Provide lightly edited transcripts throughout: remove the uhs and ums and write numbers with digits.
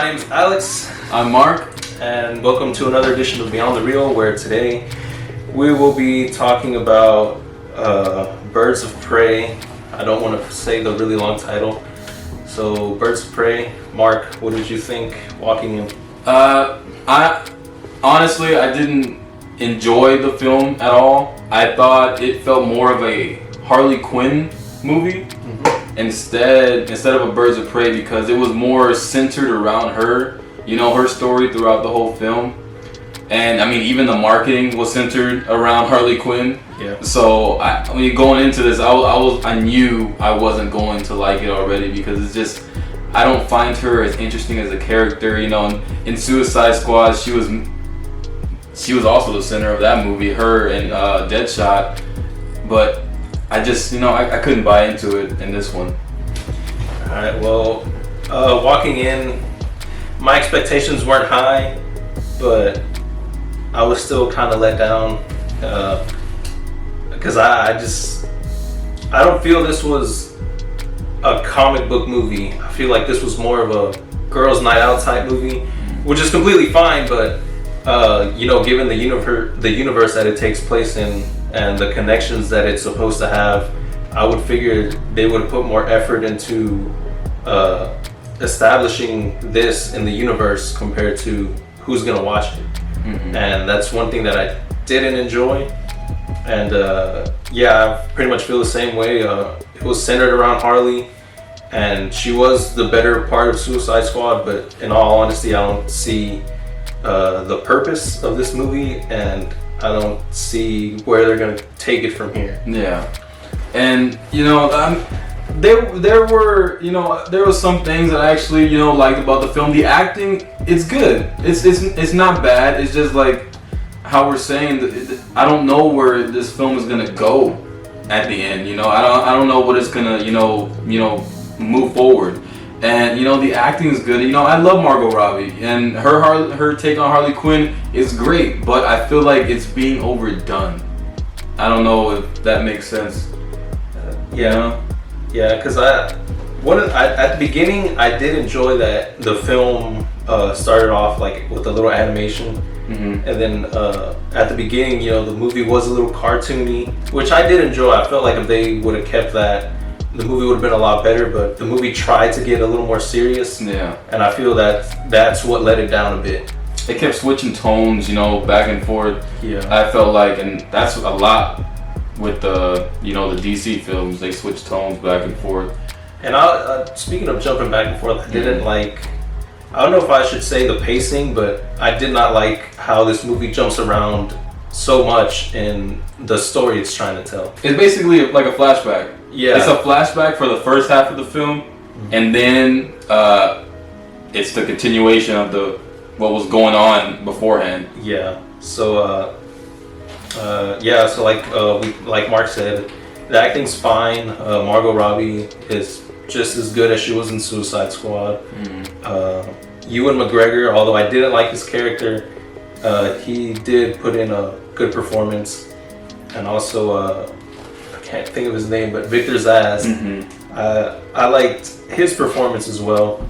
My name's Alex. I'm Mark. And welcome to another edition of Beyond the Real, where today we will be talking about Birds of Prey. I don't want to say the really long title. So, Birds of Prey. Mark, what did you think walking in? I honestly didn't enjoy the film at all. I thought it felt more of a Harley Quinn movie instead of a Birds of Prey, because it was more centered around her, her story throughout the whole film. And I mean, even the marketing was centered around Harley Quinn. Yeah. So going into this, I knew I wasn't going to like it already, because it's just, I don't find her as interesting as a character. In Suicide Squad, she was also the center of that movie, her and Deadshot. But I just, I couldn't buy into it in this one. All right. Well, walking in, my expectations weren't high, but I was still kind of let down because I don't feel this was a comic book movie. I feel like this was more of a girls' night out type movie, which is completely fine. But given the universe that it takes place in and the connections that it's supposed to have, I would figure they would have put more effort into establishing this in the universe compared to who's gonna watch it. And that's one thing that I didn't enjoy. And I pretty much feel the same way. It was centered around Harley, and she was the better part of Suicide Squad, but in all honesty, I don't see the purpose of this movie, and I don't see where they're gonna take it from here. Yeah. And there were some things that I actually liked about the film. The acting, it's good. It's not bad. It's just like how we're saying, I don't know where this film is gonna go at the end. I don't know what it's gonna move forward. And the acting is good. I love Margot Robbie, and her take on Harley Quinn is great, but I feel like it's being overdone. I don't know if that makes sense. Yeah, because at the beginning I did enjoy that the film started off like with a little animation, and then at the beginning, the movie was a little cartoony, which I did enjoy. I felt like if they would have kept that, the movie would have been a lot better. But the movie tried to get a little more serious, and I feel that's what let it down a bit. It kept switching tones, back and forth. Yeah, I felt like, and that's a lot with the the DC films. They switch tones back and forth. And speaking of jumping back and forth, I didn't like, I don't know if I should say the pacing, but I did not like how this movie jumps around so much in the story it's trying to tell. It's basically like a flashback. Yeah, it's a flashback for the first half of the film, and then it's the continuation of what was going on beforehand. Yeah. So so like Mark said, the acting's fine. Margot Robbie is just as good as she was in Suicide Squad. Ewan McGregor, although I didn't like his character, he did put in a good performance. And also, I can't think of his name, but Victor Zsasz. I liked his performance as well.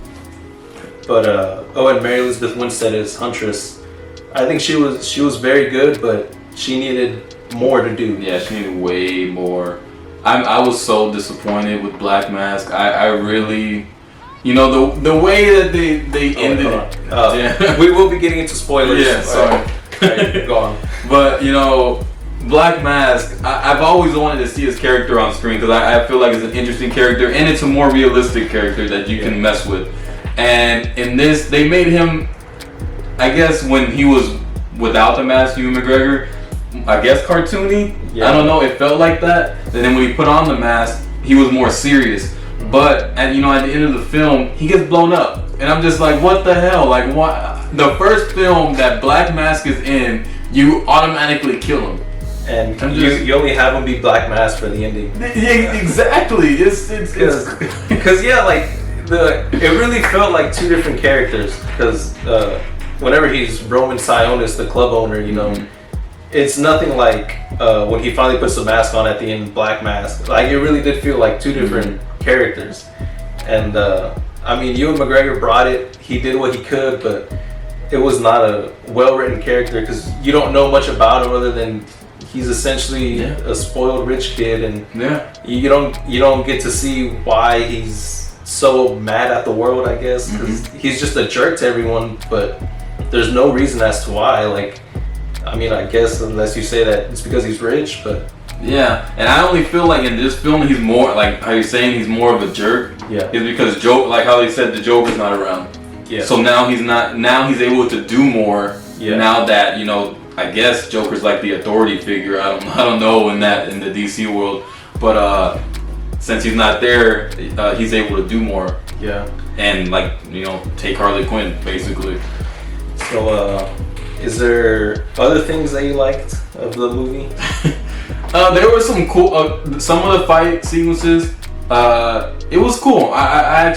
But and Mary Elizabeth Winstead as Huntress. I think she was very good, but she needed more to do. Yeah, she needed way more. I was so disappointed with Black Mask. I really, the way that they ended it. We will be getting into spoilers. Yeah, sorry. Right, go on. But Black Mask, I've always wanted to see his character on screen, because I feel like it's an interesting character, and it's a more realistic character that you can mess with. And in this, they made him, I guess when he was without the mask, Ewan McGregor, I guess cartoony. Yeah. I don't know. It felt like that. And then when he put on the mask, he was more serious. But at the end of the film, he gets blown up, and I'm just like, what the hell? Like, what? The first film that Black Mask is in, you automatically kill him, and you only have him be Black Mask for the ending. Yeah, exactly. It's because it really felt like two different characters. Because whenever he's Roman Sionis, the club owner, it's nothing like when he finally puts the mask on at the end, Black Mask. Like, it really did feel like two different characters. And I mean, Ewan McGregor brought it. He did what he could, but it was not a well-written character because you don't know much about him other than he's essentially a spoiled rich kid, and you don't get to see why he's so mad at the world. I guess because he's just a jerk to everyone, but there's no reason as to why. Like, I mean, I guess unless you say that it's because he's rich, but. Yeah, and I only feel like in this film he's more like how you're saying he's more of a jerk. Yeah. Is because like how they said the Joker's not around. Yeah. So now he's not. Now he's able to do more. Yeah. Now that I guess Joker's like the authority figure. I don't know in the DC world, but since he's not there, he's able to do more. Yeah. And take Harley Quinn basically. So is there other things that you liked of the movie? There were some cool. Some of the fight sequences. It was cool. I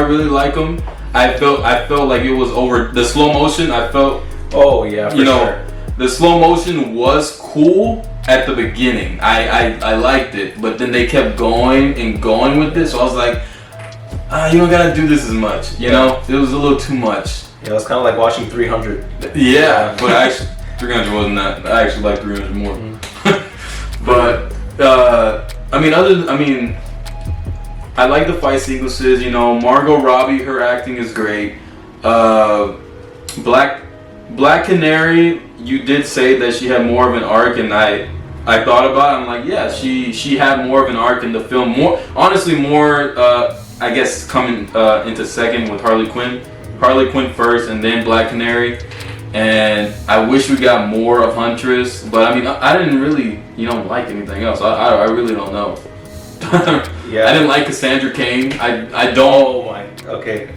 really like them. I felt like it was over the slow motion. I felt. Oh yeah, for sure. The slow motion was cool at the beginning. I liked it, but then they kept going and going with this. So I was like, you don't gotta do this as much. You know, it was a little too much. Yeah, it was kind of like watching 300. Yeah, but actually 300 wasn't that. I actually like 300 more. But I like the fight sequences. Margot Robbie, her acting is great. Black Canary, you did say that she had more of an arc, and I thought about it. I'm like, yeah, she had more of an arc in the film. More I guess coming into second with Harley Quinn. Harley Quinn first, and then Black Canary. And I wish we got more of Huntress, but I didn't really, like anything else. I really don't know. Yeah. I didn't like Cassandra Cain. I don't. Oh my. Okay.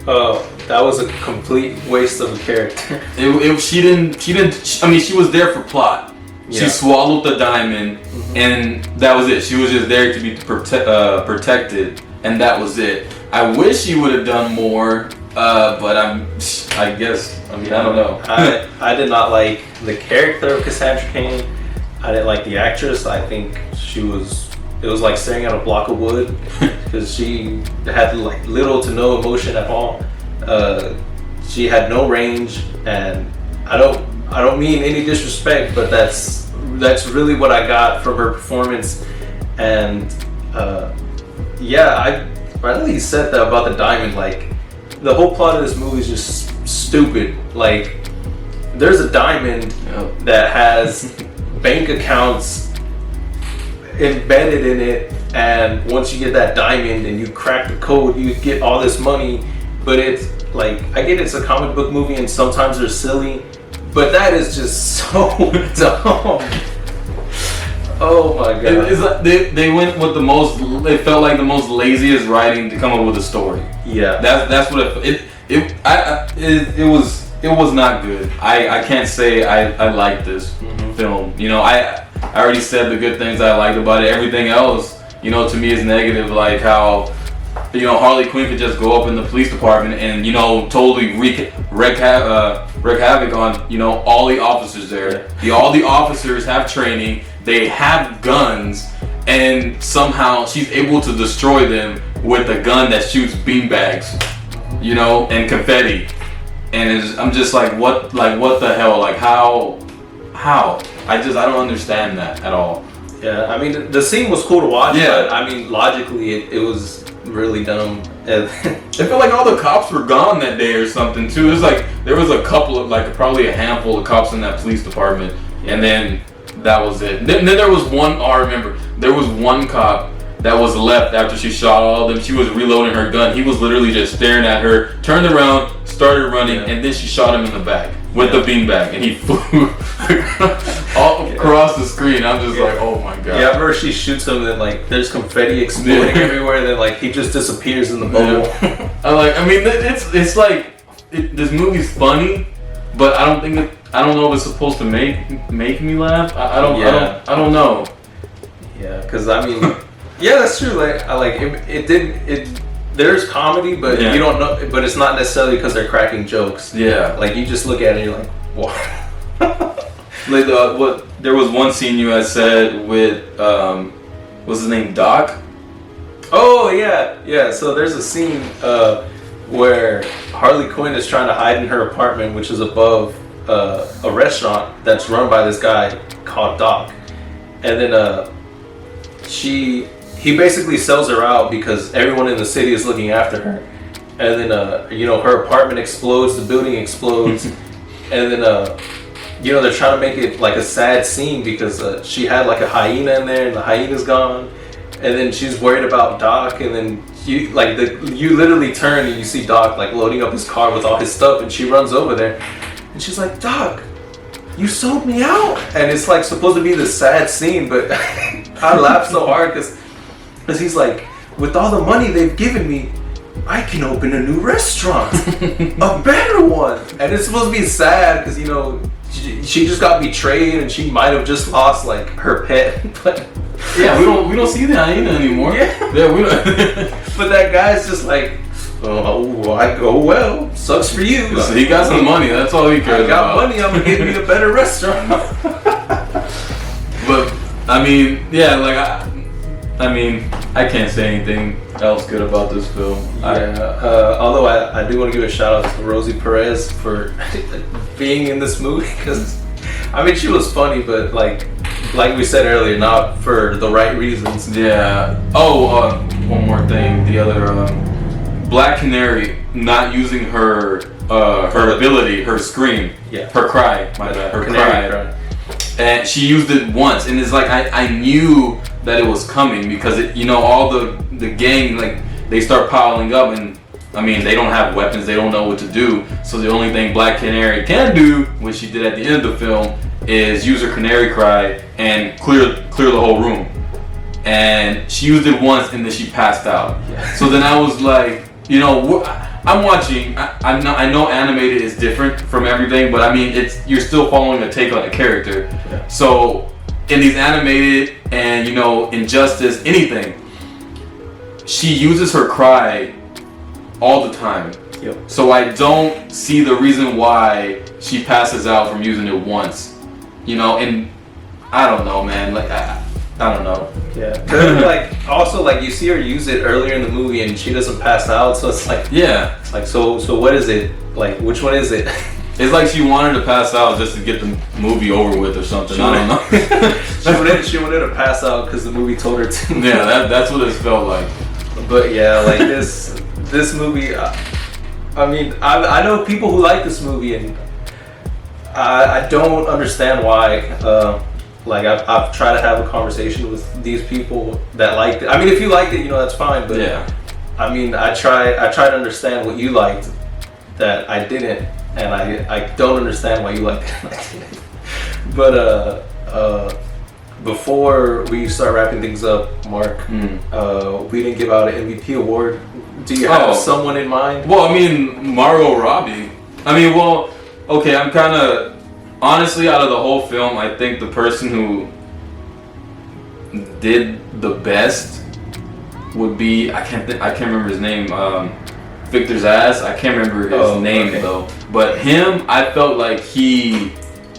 That was a complete waste of a character. She didn't. I mean, she was there for plot. Yeah. She swallowed the diamond, and that was it. She was just there to be protected, and that was it. I wish she would have done more. But I guess, I don't know. I did not like the character of Cassandra Cain. I didn't like the actress. I think it was like staring at a block of wood because she had like little to no emotion at all. She had no range, and I don't mean any disrespect, but that's really what I got from her performance. And I really said that about the diamond. Like, the whole plot of this movie is just stupid. Like, there's a diamond that has bank accounts embedded in it, and once you get that diamond and you crack the code, you get all this money. But it's like, I get it's a comic book movie and sometimes they're silly, but that is just so dumb. Oh my god! It's like they went with the most. It felt like the most laziest writing to come up with a story. Yeah, that's what it was not good. I can't say I like this film. I already said the good things I liked about it. Everything else, to me is negative. Like how Harley Quinn could just go up in the police department and totally wreak havoc on all the officers there. All the officers have training. They have guns, and somehow she's able to destroy them with a gun that shoots beanbags, and confetti. And I'm just like, what the hell? Like, how? I don't understand that at all. Yeah, I mean, the scene was cool to watch, but I mean, logically, it was really dumb. It felt like all the cops were gone that day or something too. It was like there was a couple of probably a handful of cops in that police department, and then that was it. Then there was one. I remember there was one cop that was left after she shot all of them. She was reloading her gun. He was literally just staring at her, turned around, started running, and then she shot him in the back with the beanbag, and he flew all across the screen. I'm just like, oh my god. Yeah, I remember she shoots him, and then there's confetti exploding everywhere, and then he just disappears in the bubble. It's like this movie's funny, but I don't know if it's supposed to make me laugh. I don't know. Yeah, because yeah, that's true. There's comedy, but you don't know. But it's not necessarily because they're cracking jokes. Yeah, you just look at it and you're like, what? There was one scene you had said with what's his name, Doc? Oh yeah. So there's a scene where Harley Quinn is trying to hide in her apartment, which is above a restaurant that's run by this guy called Doc, and then he basically sells her out because everyone in the city is looking after her, and then her apartment explodes, the building explodes, and then they're trying to make it like a sad scene because she had like a hyena in there and the hyena's gone, and then she's worried about Doc, and then you literally turn and you see Doc like loading up his car with all his stuff, and she runs over there and she's like, Doc, you sold me out, and it's like supposed to be this sad scene, but I laughed so hard because he's like, with all the money they've given me, I can open a new restaurant, a better one, and it's supposed to be sad because she just got betrayed and she might have just lost like her pet, but yeah, we don't see the hyena anymore. Yeah, we don't. But that guy's just like, well, sucks for you. So he got some money. That's all he cares about. I got money. I'm gonna get me a better restaurant. But I mean, yeah, like I can't say anything else good about this film. Yeah. Although I do want to give a shout out to Rosie Perez for being in this movie because she was funny, but like we said earlier, not for the right reasons. Yeah. Oh, one more thing. The other Black Canary not using her ability, her scream, her cry, my bad, her cry. And she used it once, and it's like I knew that it was coming because all the gang, like, they start piling up, and they don't have weapons, they don't know what to do. So the only thing Black Canary can do, which she did at the end of the film, is use her canary cry and clear the whole room. And she used it once, and then she passed out. Yeah. So then I was like, I'm watching. I know animated is different from everything, but you're still following a take on a character. Yeah. So in these animated and Injustice, anything, she uses her cry all the time. Yep. So I don't see the reason why she passes out from using it once. And I don't know, man. Like I don't know. Yeah. Also you see her use it earlier in the movie and she doesn't pass out, so it's like, yeah. It's like, so what is it? Like, which one is it? It's like she wanted to pass out just to get the movie over with or something. I don't know. she wanted to pass out because the movie told her to. Yeah, that's what it felt like. But yeah, like this movie, I know people who like this movie, and I don't understand why. I've tried to have a conversation with these people that liked it. If you liked it, that's fine. But yeah, I try to understand what you liked that I didn't, and I don't understand why you liked it and I didn't. But before we start wrapping things up, Mark, we didn't give out an MVP award. Do you have someone in mind? Well, Margot Robbie. Okay, I'm kind of. Honestly, out of the whole film, I think the person who did the best would be I can't remember his name. Victor Zsasz. I can't remember his name though. But him, I felt like he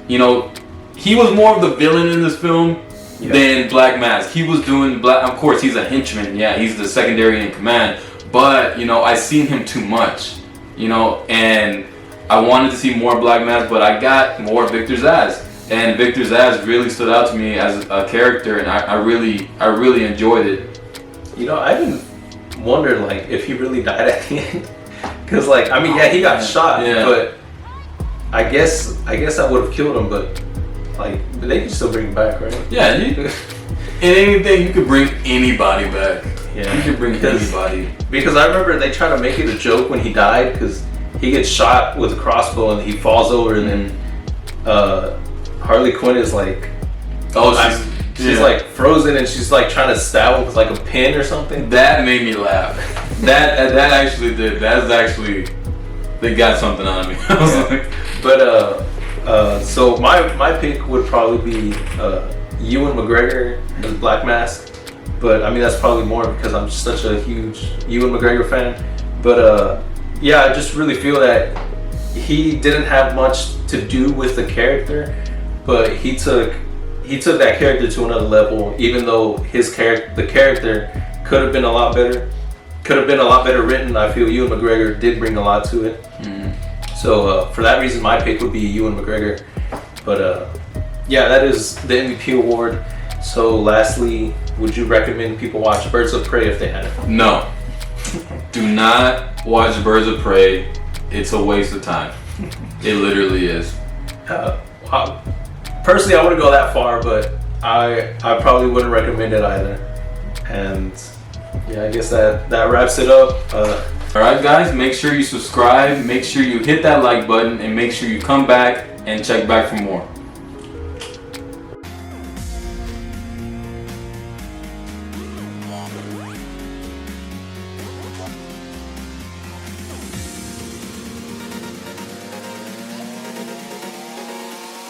was more of the villain in this film than Black Mask. He was doing Of course, he's a henchman. Yeah, he's the secondary in command. But I seen him too much. And I wanted to see more Black Mask, but I got more Victor Zsasz, and Victor Zsasz really stood out to me as a character, and I really enjoyed it. I even wondered if he really died at the end, because he got shot, but I guess I would have killed him, but they can still bring him back, right? Yeah, in anything you could bring anybody back. Yeah, you could bring anybody. Because I remember they tried to make it a joke when he died, because he gets shot with a crossbow and he falls over, and then Harley Quinn is like, she's like frozen and she's like trying to stab him with like a pin or something. That made me laugh. that actually did. That's actually, they got something out of me. I was like, but so my pick would probably be Ewan McGregor as Black Mask, but that's probably more because I'm such a huge Ewan McGregor fan. But yeah, I just really feel that he didn't have much to do with the character, but he took that character to another level. Even though the character could have been a lot better, could have been a lot better written. I feel Ewan McGregor did bring a lot to it. So for that reason, my pick would be Ewan McGregor. But yeah, that is the MVP award. So lastly, would you recommend people watch Birds of Prey if they hadn't? No. Do not watch Birds of Prey. It's a waste of time. It literally is. Wow. Personally, I wouldn't go that far, but I probably wouldn't recommend it either. And yeah, I guess that wraps it up. Alright guys, make sure you subscribe, make sure you hit that like button, and make sure you come back and check back for more.